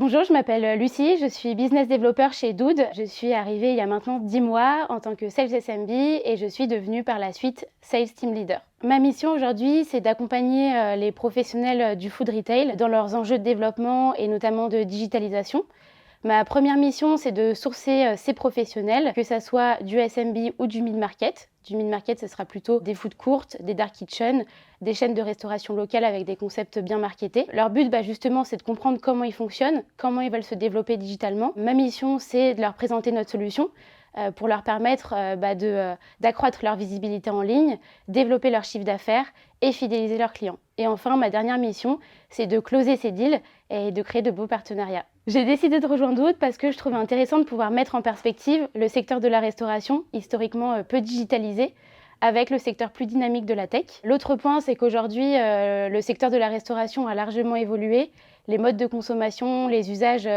Bonjour, je m'appelle Lucie, je suis business developer chez Dood. Je suis arrivée il y a maintenant 10 mois en tant que Sales SMB et je suis devenue par la suite Sales Team Leader. Ma mission aujourd'hui, c'est d'accompagner les professionnels du food retail dans leurs enjeux de développement et notamment de digitalisation. Ma première mission, c'est de sourcer ces professionnels, que ça soit du SMB ou du mid-market. Du mid-market, ce sera plutôt des food courts, des dark kitchens, des chaînes de restauration locale avec des concepts bien marketés. Leur but, justement, c'est de comprendre comment ils fonctionnent, comment ils veulent se développer digitalement. Ma mission, c'est de leur présenter notre solution pour leur permettre d'accroître leur visibilité en ligne, développer leur chiffre d'affaires et fidéliser leurs clients. Et enfin, ma dernière mission, c'est de closer ces deals et de créer de beaux partenariats. J'ai décidé de rejoindre Dood parce que je trouvais intéressant de pouvoir mettre en perspective le secteur de la restauration, historiquement peu digitalisé, avec le secteur plus dynamique de la tech. L'autre point, c'est qu'aujourd'hui, le secteur de la restauration a largement évolué. Les modes de consommation, les usages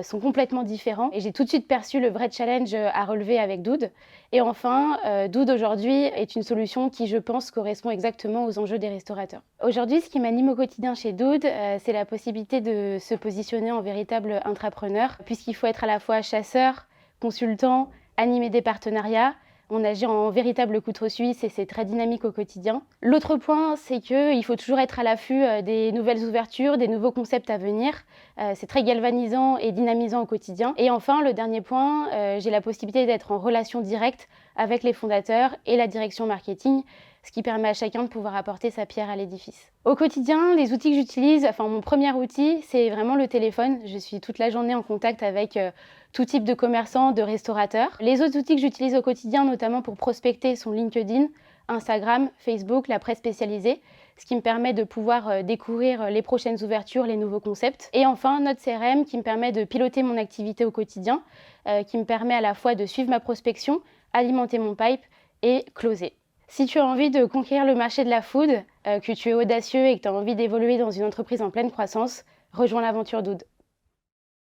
sont complètement différents. Et j'ai tout de suite perçu le vrai challenge à relever avec Dood. Et enfin, Dood aujourd'hui est une solution qui, je pense, correspond exactement aux enjeux des restaurateurs. Aujourd'hui, ce qui m'anime au quotidien chez Dood, c'est la possibilité de se positionner en véritable intrapreneur, puisqu'il faut être à la fois chasseur, consultant, animer des partenariats. On agit en véritable couteau suisse et c'est très dynamique au quotidien. L'autre point, c'est qu'il faut toujours être à l'affût des nouvelles ouvertures, des nouveaux concepts à venir. C'est très galvanisant et dynamisant au quotidien. Et enfin, le dernier point, j'ai la possibilité d'être en relation directe avec les fondateurs et la direction marketing, ce qui permet à chacun de pouvoir apporter sa pierre à l'édifice. Au quotidien, les outils que j'utilise, mon premier outil, c'est vraiment le téléphone. Je suis toute la journée en contact avec tout type de commerçants, de restaurateurs. Les autres outils que j'utilise au quotidien, notamment pour prospecter, sont LinkedIn, Instagram, Facebook, la presse spécialisée, ce qui me permet de pouvoir découvrir les prochaines ouvertures, les nouveaux concepts. Et enfin, notre CRM qui me permet de piloter mon activité au quotidien, qui me permet à la fois de suivre ma prospection, alimenter mon pipe et closer. Si tu as envie de conquérir le marché de la food, que tu es audacieux et que tu as envie d'évoluer dans une entreprise en pleine croissance, rejoins l'aventure Dood.